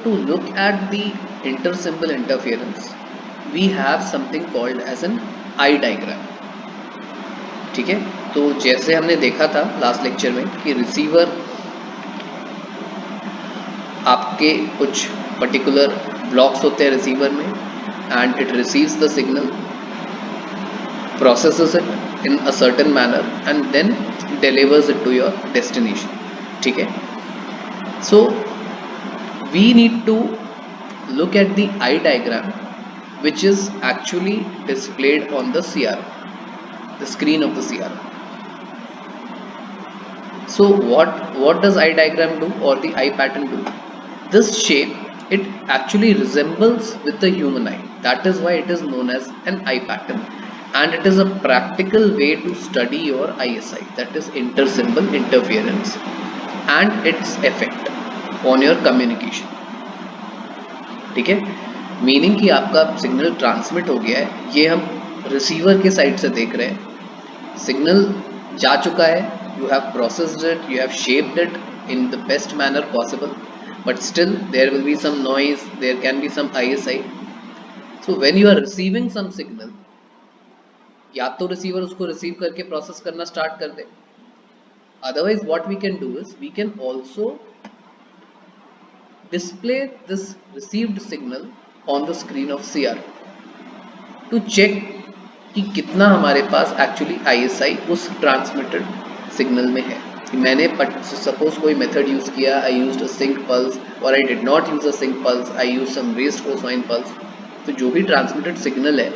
to look at the intersymbol interference, we have something called as an I diagram. ठीक है, तो जैसे हमने देखा था लास्ट लेक्चर में कि रिसीवर आपके कुछ पर्टिकुलर ब्लॉक्स होते हैं रिसीवर में, and it receives the signal, processes it in a certain manner and then delivers it to your destination. ठीक है, so we need to look at the eye diagram which is actually displayed on the CRO, the screen of the CRO. So what does eye diagram do or the eye pattern do? This shape, it actually resembles with the human eye. That is why it is known as an eye pattern, and it is a practical way to study your ISI, that is intersymbol interference, and its effect on your communication. ठीक है, meaning कि आपका signal transmit हो गया है, ये हम receiver के साइड से देख रहे हैं. सिग्नल जा चुका है, you have processed it, you have shaped it in the best manner possible, but still there will be some noise, there can be some ISI. So when you are receiving some signal, या तो receiver उसको receive करके process करना start कर दे, otherwise what we can do is we can also display this received signal on the screen of CRO to check कि कितना हमारे पास एक्चुअली ISI उस ट्रांसमिटेड सिग्नल में है. मैंने सपोज कोई मेथड यूज किया, I used a sinc pulse और I did not use a sinc pulse, I use some raised cosine pulse. तो जो भी ट्रांसमिटेड सिग्नल है,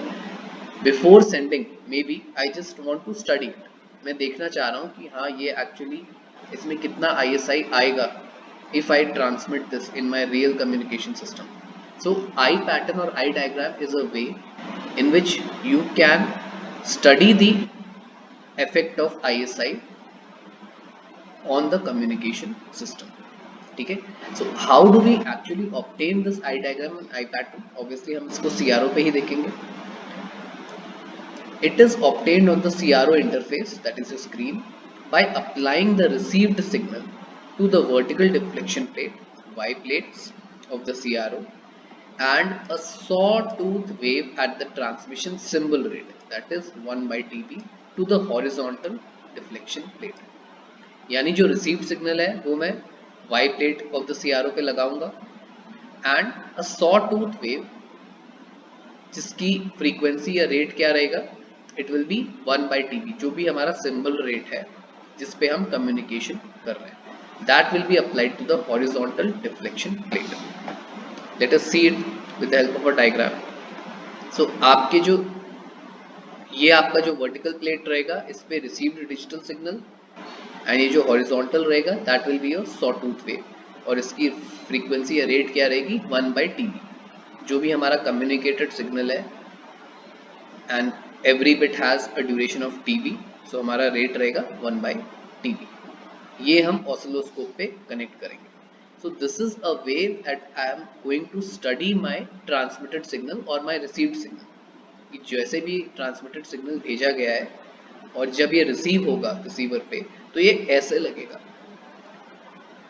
before sending may be I just want to study it. मैं देखना चाह रहा हूँ कि हाँ ये एक्चुअली इसमें कितना ISI आएगा if I transmit this in my real communication system. So eye pattern or eye diagram is a way in which you can study the effect of ISI on the communication system. ठीक है, so how do we actually obtain this eye diagram and eye pattern? Obviously हम इसको CRO पे ही देखेंगे. It is obtained on the CRO interface, that is the screen, by applying the received signal to the vertical deflection plate, Y plates of the CRO, and a sawtooth wave at the transmission symbol rate, that is 1 by TB, to the horizontal deflection plate. यानी जो received signal है वो मैं Y plate of the CRO पे लगाऊंगा, and a sawtooth wave जिसकी frequency या rate क्या रहेगा, it will be 1 by TB, जो भी हमारा symbol rate है जिस पे हम communication कर रहे हैं, that will be applied to the horizontal deflection plate. Let us see it with the help of a diagram. So आपके जो ये आपका जो vertical plate रहेगा, इस पे received digital signal, and ये जो horizontal रहेगा that will be a sawtooth wave, और इसकी frequency या rate क्या रहेगी 1 by TB, जो भी हमारा communicated signal है, and every bit has a duration of TB, so हमारा rate रहेगा 1 by TB. ये हम ऑसिलोस्कोप पे कनेक्ट करेंगे. So this is a way that I am going to study my transmitted signal or my received signal. कि जैसे भी transmitted signal भेजा गया है और जब ये receive होगा रिसीवर पे, तो ये ऐसे लगेगा.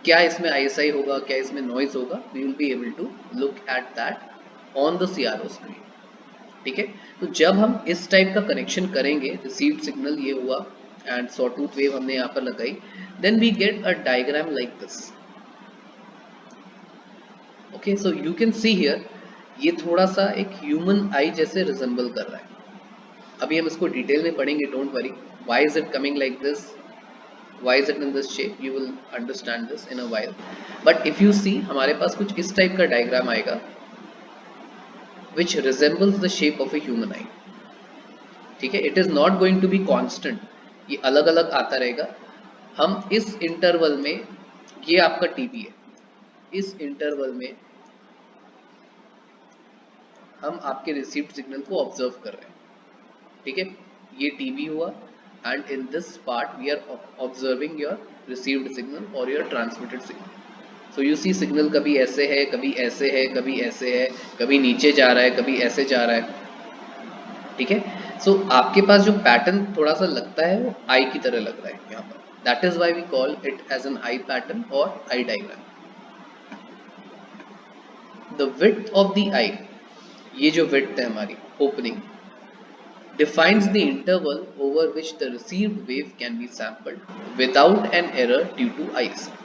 क्या इसमें ISI होगा, क्या इसमें noise होगा, we will be able to look at that on the CRO screen. ठीक है, तो जब हम इस टाइप का कनेक्शन करेंगे, received signal ये हुआ and sawtooth wave हमने यहाँ पर लगाई, then we get a diagram like this. Okay, so you can see here, ये थोड़ा सा एक ह्यूमन आई जैसे रिजेंबल कर रहा है. अभी हम इसको डिटेल में पढ़ेंगे, don't worry. Why is it coming like this? Why is it in this shape? You will understand this in a while. But if you see, हमारे पास कुछ इस टाइप का डायग्राम आएगा which resembles the shape of a human eye. ठीक है, it is not going to be constant, ये अलग अलग आता रहेगा. हम इस इंटरवल में, ये आपका टीबी है, इस इंटरवल में हम आपके रिसीव्ड सिग्नल को ऑब्जर्व कर रहे हैं. ठीक है, ये टीबी हुआ, and in this part we are observing your received signal और your transmitted signal. So you see signal कभी ऐसे है, कभी ऐसे है, कभी ऐसे है, कभी नीचे जा रहा है, कभी ऐसे जा रहा है. ठीक है, सो आपके पास जो पैटर्न थोड़ा सा लगता है वो आई की तरह लग रहा है यहाँ पर. That is why we call it as an eye pattern और eye diagram. The width of the eye, ये जो विड्थ है हमारी opening, defines the interval over which the received wave can be sampled without an error due to ISI.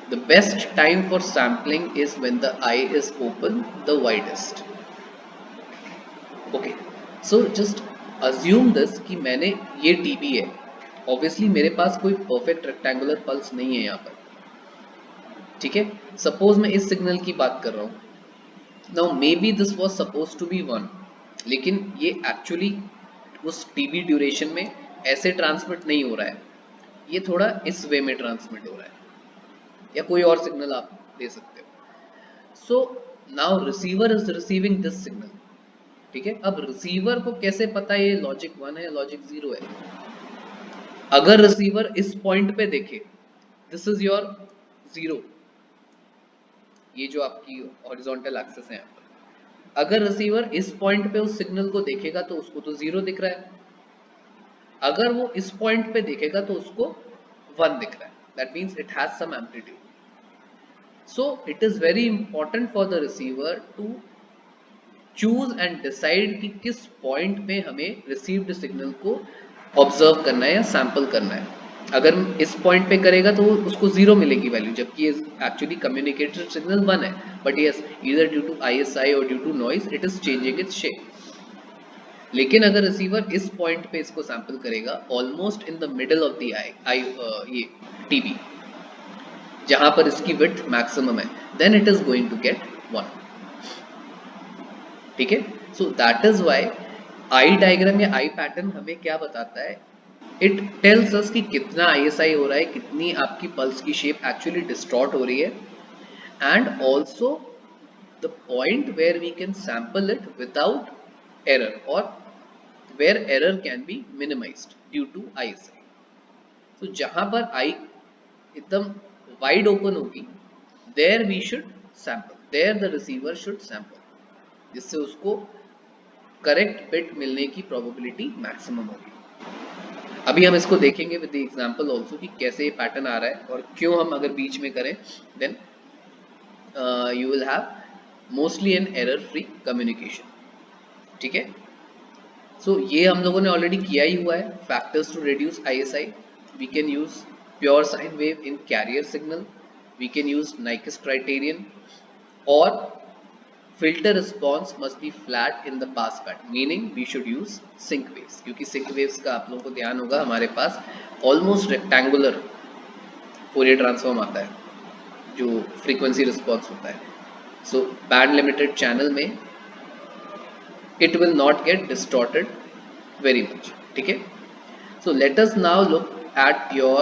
The best time for sampling is when the eye is open the widest. Okay, so just assume this कि मैंने ये TB है, obviously मेरे पास कोई perfect rectangular pulse नहीं है यहाँ पर, ठीक है. Suppose मैं इस सिग्नल की बात कर रहा हूँ. Now maybe this was supposed to be 1, लेकिन ये actually उस TB ड्यूरेशन में ऐसे ट्रांसमिट नहीं हो रहा है, ये थोड़ा इस वे में ट्रांसमिट हो रहा है, या कोई और सिग्नल आप दे सकते हो. So now receiver is receiving this signal, ठीक है. अब रिसीवर को कैसे पता ये लॉजिक 1 है या लॉजिक 0 है? अगर रिसीवर इस पॉइंट पे देखे, दिस इज योर 0, ये जो आपकी हॉरिजॉन्टल एक्सिस है यहाँ पर, अगर रिसीवर इस पॉइंट पे उस सिग्नल को देखेगा तो उसको तो 0 दिख रहा है, अगर वो इस पॉइंट पे देखेगा तो उसको 1 दिख रहा है. That means it has some amplitude. So it is very important for the receiver to choose and decide कि किस point पे हमें received signal को observe करना है या sample करना है. अगर इस point पे करेगा तो उसको 0 मिलेगी वैल्यू, जबकि ये actually communicated signal 1 है. But yes, either due to ISI or due to noise, it is changing its shape. लेकिन अगर रिसीवर इस पॉइंट पे इसको सैंपल करेगा almost in the middle of the eye, ये टीबी, जहां पर इसकी विड्थ मैक्सिमम है, then it is going to get 1, ठीक है. So that is why eye diagram या आई पैटर्न हमें क्या बताता है, इट टेल्स अस कि कितना आईएसआई हो रहा है, कितनी आपकी पल्स की शेप एक्चुअली डिस्टॉर्ट हो रही है, and also the point where we can sample it without error, और where error can be minimised due to ISI. तो जहां पर आई एकदम वाइड ओपन होगी, there we should sample, there the receiver should sample, जिससे उसको correct bit मिलने की प्रोबेबिलिटी मैक्सिमम होगी. अभी हम इसको देखेंगे विद द एग्जांपल आल्सो कि कैसे ये पैटर्न आ रहा है, और क्यों हम अगर बीच में करें then you will have mostly an error free communication, ठीक है. सो ये हम लोगों ने ऑलरेडी किया ही हुआ है. Factors to reduce ISI, we can use pure sine wave in carrier signal, we can use Nyquist criterion, or filter response must be flat in the pass band, meaning we should use sync waves, क्योंकि sync waves का आप लोगों को ध्यान होगा हमारे पास almost rectangular Fourier transform आता है जो frequency response होता है. So band limited channel में it will not get distorted very much, ठीक है. So let us now look at your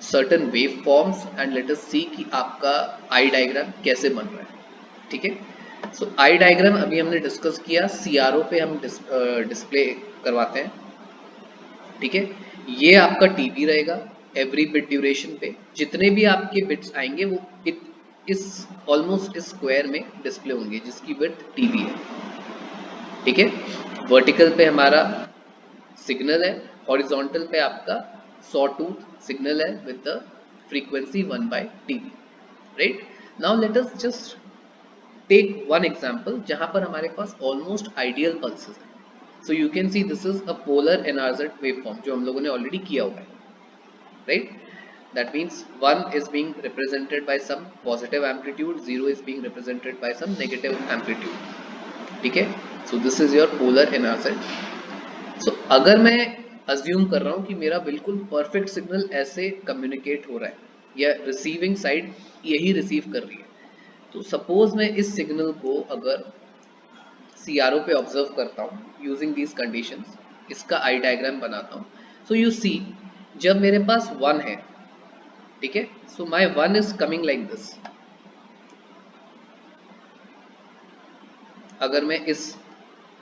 certain waveforms and let us see कि आपका आई डायग्राम कैसे बन रहा है, ठीक है. सो आई डायग्राम अभी हमने डिस्कस किया, सीआरओ पे हम डिस्प्ले करवाते हैं, ठीक है. ये आपका टीबी रहेगा एवरी बिट ड्यूरेशन पे, जितने भी आपके बिट्स आएंगे वो इस ऑलमोस्ट इस स्क्वायर में डिस्प्ले होंगे जिसकी विड्थ टीबी है, ठीक है. वर्टिकल पे हमारा सिग्नल है, हॉरिजॉन्टल पे आपका sawtooth signal है with the frequency 1 by dB, right? Now let us just take one example जहां पर हमारे पास almost ideal pulses है. So you can see this is a polar NRZ waveform जो हम लोगों ने already किया हुआ है, right? That means 1 is being represented by some positive amplitude, 0 is being represented by some negative amplitude, ठीक है. So this is your polar NRZ. So अगर मैं अज्यूम कर रहा हूँ कि मेरा बिल्कुल परफेक्ट सिग्नल ऐसे कम्युनिकेट हो रहा है या रिसीविंग साइड यही रिसीव कर रही है, तो सपोज मैं इस सिग्नल को अगर सीआरओ पे ऑब्जर्व करता हूँ यूजिंग दीज कंडीशंस, इसका आई डायग्राम बनाता हूँ. सो यू सी जब मेरे पास 1 है, ठीक है, सो माई 1 इज कमिंग लाइक दिस. अगर मैं इस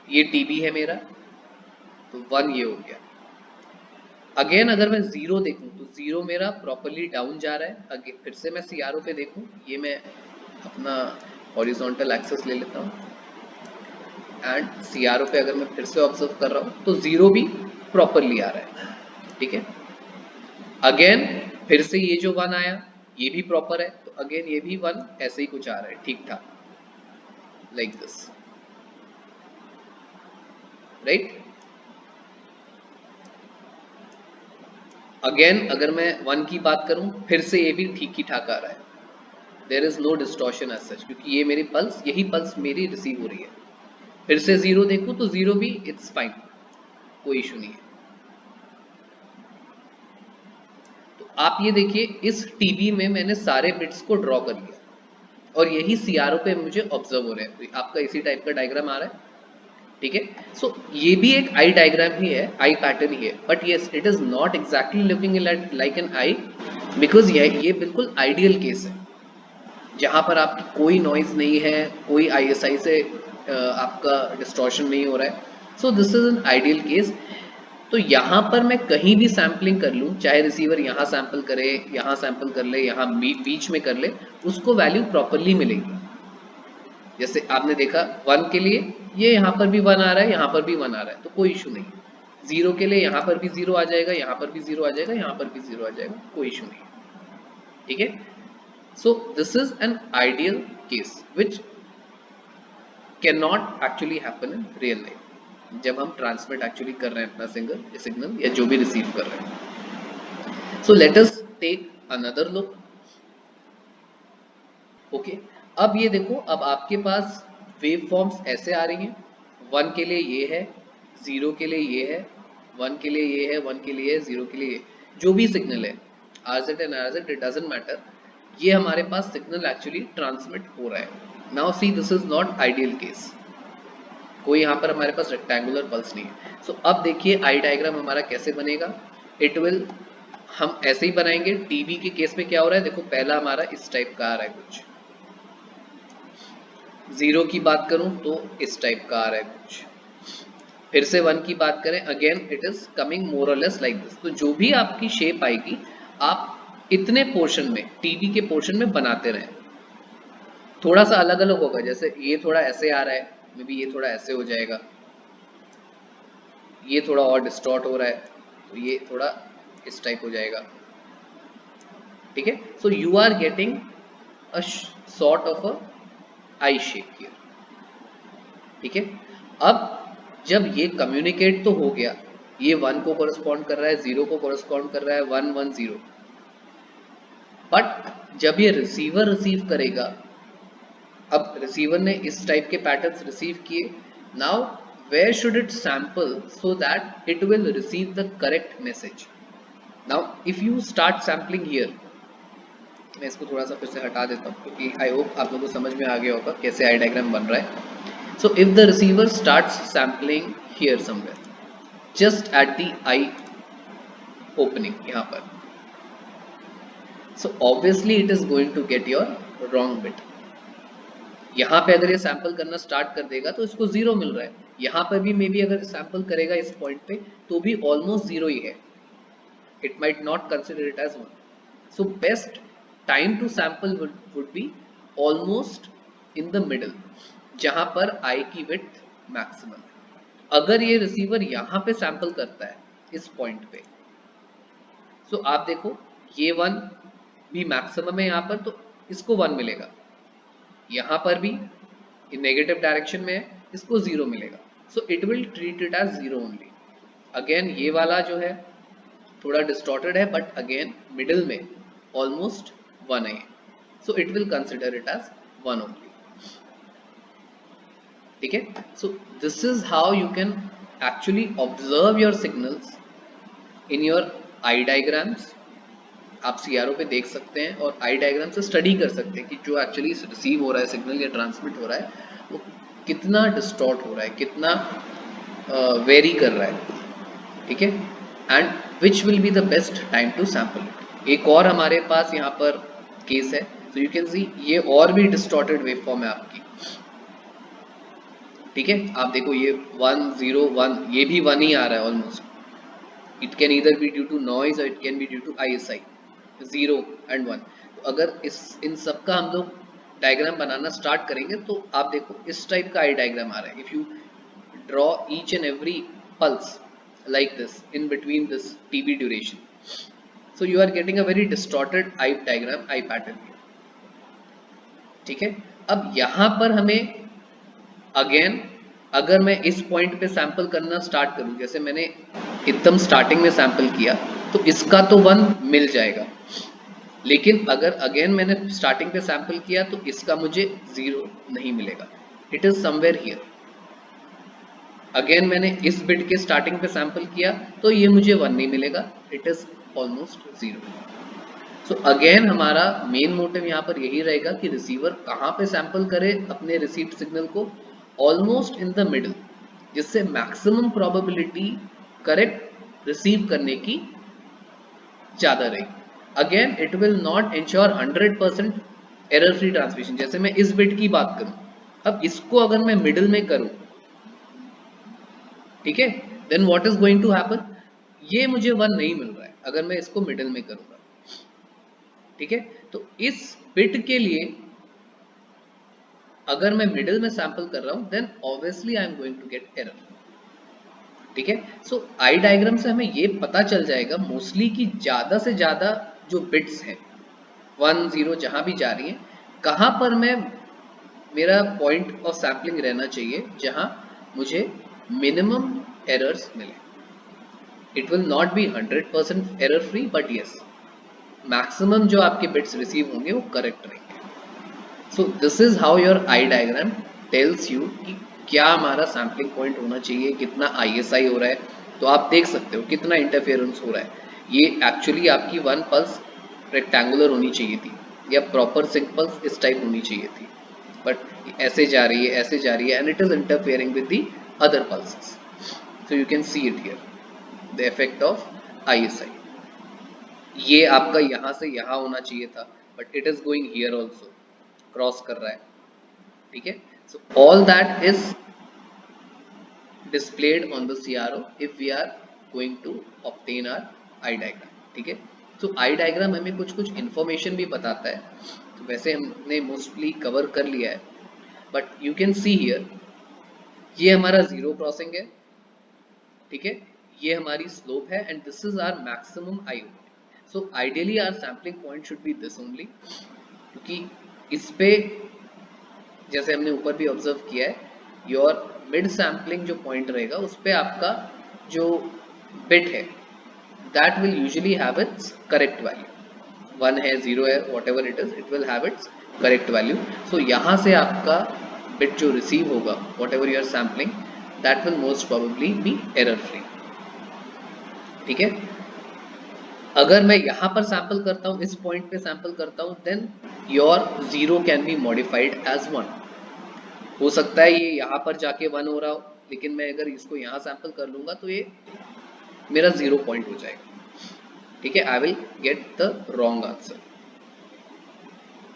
ये टीबी है मेरा तो 1 ये हो गया. अगेन अगर मैं 0 देखूं तो 0 मेरा प्रॉपरली डाउन जा रहा है. अगेन फिर से मैं सीआरओ पे देखूं, ये मैं अपना हॉरिजॉन्टल एक्सेस ले लेता हूं एंड सीआरओ पे अगर मैं फिर से ऑब्जर्व कर रहा हूं तो 0 भी प्रॉपरली आ रहा है, ठीक है. अगेन फिर से ये जो 1 आया ये भी प्रॉपर है, तो अगेन ये भी 1 ऐसे ही कुछ आ रहा है ठीक ठाक. like this, right? अगेन अगर मैं 1 की बात करूं, फिर से ये भी ठीक ही ठाक आ रहा है, there is no distortion as such, क्योंकि ये मेरी पल्स, यही पल्स मेरी रिसीव हो रही है। फिर से 0 देखूं तो 0 भी इट्स फाइन, कोई इशू नहीं है। तो आप ये देखिए, इस टीबी में मैंने सारे बिट्स को ड्रॉ कर लिया और यही सीआरओ पे मुझे ऑब्जर्व हो रहे हैं। तो आपका इसी टाइप का डायग्राम आ रहा है, ठीक है। सो ये भी एक आई डायग्राम ही है, आई पैटर्न ही है, but yes it is not exactly looking like an I, because ये बिल्कुल आइडियल केस है जहां पर आपकी कोई नॉइज नहीं है, कोई आईएसआई से आपका डिस्टॉर्शन नहीं हो रहा है। So this is an ideal case. तो यहाँ पर मैं कहीं भी सैम्पलिंग कर लूँ, चाहे रिसीवर यहाँ सैंपल करे, यहाँ सैंपल कर ले, यहाँ बीच में कर ले, उसको वैल्यू प्रॉपरली मिलेगी। जैसे आपने देखा 1 के लिए ये यहाँ पर भी 1 आ रहा है, यहाँ पर भी 1 आ रहा है, तो कोई इशू नहीं। 0 के लिए यहाँ पर भी 0 आ जाएगा, यहाँ पर भी 0 आ जाएगा, यहाँ पर भी 0 आ जाएगा, कोई इशू नहीं, ठीक है। So this is an ideal case which can not actually happen in real life, जब हम ट्रांसमिट एक्चुअली कर रहे हैं अपना सिग्नल या जो भी रिसीव कर रहे हैं। So let us take another look. Okay, अब ये देखो, अब आपके पास वेव फॉर्म्स ऐसे आ रही हैं। 1 के लिए ये है, 0 के लिए ये है, 1 के लिए ये है, 1 के लिए 0 के लिए, जो भी सिग्नल है RZ and RZ it doesn't matter, ये हमारे पास सिग्नल एक्चुअली ट्रांसमिट हो रहा है। Now see this is not ideal case, कोई यहाँ पर हमारे पास रेक्टेंगुलर पल्स नहीं है। सो अब देखिए आई डायग्राम हमारा कैसे बनेगा। इट विल, हम ऐसे ही बनाएंगे। टीबी के केस में क्या हो रहा है, देखो पहला हमारा इस टाइप का आ रहा है कुछ, 0 की बात करूं तो इस टाइप का आ रहा है कुछ, फिर से 1 की बात करें, अगेन इट इज कमिंग मोर और लेस लाइक दिस। तो जो भी आपकी शेप आएगी, आप इतने पोर्शन में, टीबी के पोर्शन में बनाते रहें। थोड़ा सा अलग अलग होगा, जैसे ये थोड़ा ऐसे आ रहा है, मे बी ये थोड़ा ऐसे हो जाएगा, ये थोड़ा और डिस्टॉर्ट हो रहा है, तो ये थोड़ा इस टाइप हो जाएगा, ठीक है। So you are getting a sort of a eye shape here, ठीक है। अब जब ये कम्युनिकेट तो हो गया, ये 1 को कोरस्पॉन्ड कर रहा है, 0 को कोरस्पॉन्ड कर रहा है, 1 1 0, बट जब ये रिसीवर रिसीव करेगा, अब रिसीवर ने इस टाइप के पैटर्न्स रिसीव किए, now where should it sample so that it will receive the correct message. Now if you start sampling here, मैं इसको थोड़ा सा फिर से हटा देता हूँ, क्योंकि आई होप आप लोगों को समझ में आ गया होगा कैसे आई डायग्राम बन रहा है। So if the receiver starts sampling here somewhere just at the eye opening यहाँ पर, so obviously it is going to get your wrong bit. यहाँ पे अगर ये सैंपल करना स्टार्ट कर देगा तो इसको 0 मिल रहा है, यहाँ पर भी मे बी अगर सैंपल करेगा इस पॉइंट पे तो भी ऑलमोस्ट 0 ही है, it might not consider it as 1. So best time to sample would be almost in the middle, जहां पर I की width maximum है। अगर ये रिसीवर यहाँ पे सैंपल करता है इस पॉइंट पे, तो आप देखो ये 1 भी मैक्सिमम है यहाँ पर, तो इसको 1 मिलेगा, यहाँ पर भी नेगेटिव डायरेक्शन में है, इसको 0 मिलेगा। So it will treat it as 0 only. Again ये वाला जो है थोड़ा डिस्टॉर्टेड है, बट अगेन मिडिल में ऑलमोस्ट 1 है, so it will consider it as 1 only, ठीक है। So this is how you can actually observe your signals in your eye diagrams. आप सीआरओ पे देख सकते हैं और आई डायग्राम से स्टडी कर सकते हैं कि जो एक्चुअली रिसीव हो रहा है सिग्नल या ट्रांसमिट हो रहा है वो कितना डिस्टॉर्ट हो रहा है, कितना वेरी कर रहा है, ठीक है, and which will be the best time to sample. एक और हमारे पास यहाँ पर केस है, तो यू कैन सी ये और भी डिस्टॉर्टेड वेवफॉर्म है आपकी, ठीक है। आप देखो ये 1 0 1, ये भी 1 ही आ रहा है almost. It can either be due to noise और it can be due to ISI, 0 and 1। तो अगर इन सब का हम लोग डायग्राम बनाना स्टार्ट करेंगे तो आप देखो इस टाइप का आई डायग्राम आ रहा है। If you draw each and every pulse like this in between this TB duration, so you are getting a very distorted eye diagram, eye pattern, ठीक है। अब यहाँ पर हमें अगेन अगर मैं इस पॉइंट पे सैंपल करना स्टार्ट करूं, जैसे मैंने एकदम स्टार्टिंग में सैंपल किया तो इसका तो 1 मिल जाएगा, लेकिन अगर अगेन मैंने स्टार्टिंग पे सैंपल किया तो इसका मुझे 0 नहीं मिलेगा, it is somewhere here. Again मैंने इस बिट के स्टार्टिंग पे सैंपल किया तो ये मुझे 1 नहीं मिलेगा, it is almost 0। So again हमारा मेन मोटिव यहाँ पर यही रहेगा कि रिसीवर कहाँ पे सैंपल करे अपने रिसीव्ड सिग्नल को, ऑलमोस्ट इन द मिडल, जिससे मैक्सिमम प्रोबेबिलिटी करेक्ट रिसीव करने की ज्यादा रहेगी। Again it will not ensure 100% error free transmission. जैसे मैं इस बिट की बात करूं, अब इसको अगर मैं मिडिल में करूं, ठीक है, then what is going to happen, ये मुझे 1 नहीं मिल रहा है अगर मैं इसको मिडिल में करूंगा, ठीक है। तो इस बिट के लिए अगर मैं मिडिल में सैंपल कर रहा हूं then obviously I am going to get error, ठीक है। सो आई डायग्राम से हमें ये पता चल जाएगा मोस्टली कि ज्यादा से ज्यादा जो बिट्स हैं 1 0 जहां भी जा रही है, कहां पर मैं मेरा पॉइंट ऑफ सैम्पलिंग रहना चाहिए जहां मुझे मिनिमम एरर्स मिले। It will not be 100% error free, but yes maximum जो आपके बिट्स रिसीव होंगे वो करेक्ट रहेंगे। सो this is how your I diagram tells you कि क्या हमारा सैम्पलिंग पॉइंट होना चाहिए, कितना ISI हो रहा है। तो आप देख सकते हो कितना इंटरफेरेंस हो रहा है। ये एक्चुअली आपकी 1 पल्स रेक्टेंगुलर होनी चाहिए थी या प्रॉपर सिंक पल्स इस टाइप होनी चाहिए थी, बट ऐसे जा रही है ऐसे जा रही है and it is interfering with the other pulses. So you can see it here the effect of ISI। ये आपका यहाँ से यहाँ होना चाहिए था, but it is going here also, cross कर रहा है, ठीक है। So all that is displayed on the CRO if we are going to obtain our eye diagram, ठीक है। तो आई डायग्राम हमें कुछ कुछ इंफॉर्मेशन भी बताता है, तो वैसे हमने मोस्टली कवर कर लिया है, but you can see here ये हमारा जीरो क्रॉसिंग है, ठीक है, ये हमारी स्लोप है and this is our maximum eye. So ideally our sampling point should be this only, क्योंकि इस पे जैसे हमने ऊपर भी ऑब्जर्व किया है, योर मिड सैम्पलिंग जो पॉइंट रहेगा उस पे आपका जो बिट है that will usually have its correct value, 1 है 0 है whatever it will have its correct value. सो यहाँ से आपका बिट जो रिसीव होगा whatever you are sampling that will most probably be error free, ठीक है। अगर मैं यहाँ पर सैंपल करता हूँ, इस पॉइंट पे सैंपल करता हूँ, then your 0 can be modified as 1। हो सकता है ये यहाँ पर जाके 1 हो रहा हो, लेकिन मैं अगर इसको यहाँ सैंपल कर लूंगा तो ये मेरा 0 पॉइंट हो जाएगा, ठीक है। I will get the wrong answer.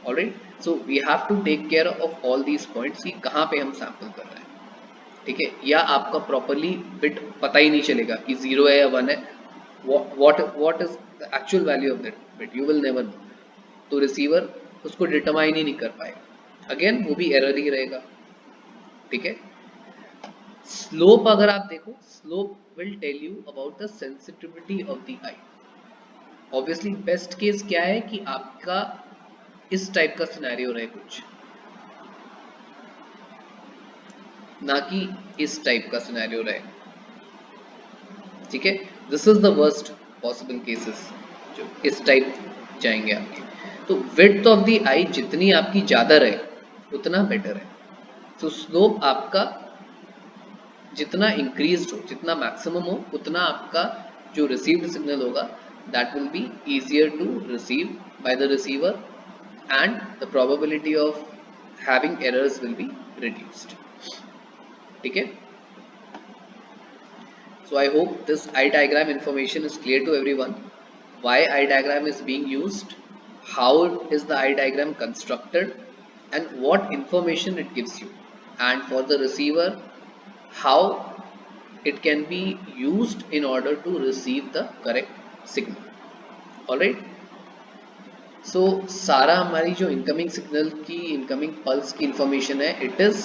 Alright, so we have to take care of all these points कि कहाँ पे हम सैंपल कर रहे हैं, ठीक है। या आपका प्रॉपरली बिट पता ही नहीं चलेगा कि 0 है या 1 है, what is the actual value of that bit, you will never know। तो रिसीवर उसको डिटरमाइन ही नहीं कर पाएगा, अगेन वो भी एरर ही रहेगा, ठीक है। स्लोप अगर आप देखो, slope will tell you about the sensitivity of the eye. Obviously best case क्या है कि आपका इस टाइप का सिनेरियो रहे कुछ, ना कि इस टाइप का सिनेरियो रहे, ठीक है। This is the worst possible cases जो इस टाइप जाएंगे आपके। तो विड्थ ऑफ द आई जितनी आपकी ज्यादा रहे उतना बेटर है। तो स्लोप आपका जितना इंक्रीज हो, जितना मैक्सिमम हो, उतना आपका जो रिसीव्ड सिग्नल होगा that will be easier to receive by the receiver and the probability of having errors will be reduced, ठीक है। So I hope this eye diagram information is clear to everyone. Why eye diagram is being used, how is the eye diagram constructed, and what information it gives you, and for the receiver how it can be used in order to receive the correct signal। Alright, so सारा हमारी जो incoming signal की incoming pulse की information है it is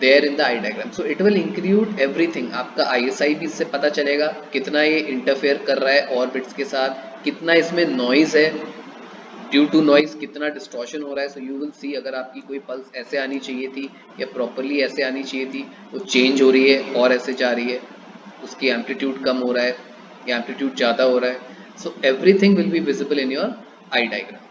there in the eye diagram. So it will include everything, आपका ISI भी इससे पता चलेगा कितना ये इंटरफेयर कर रहा है और बिट्स के साथ, कितना इसमें नॉइज है, ड्यू टू नॉइज कितना डिस्टॉर्शन हो रहा है. सो यू विल सी अगर आपकी कोई पल्स ऐसे आनी चाहिए थी या प्रॉपरली ऐसे आनी चाहिए थी, वो चेंज हो रही है और ऐसे जा रही है, उसकी एम्पलीट्यूड कम हो रहा है या एम्पलीट्यूड ज़्यादा हो रहा है. So everything will be visible in your I diagram.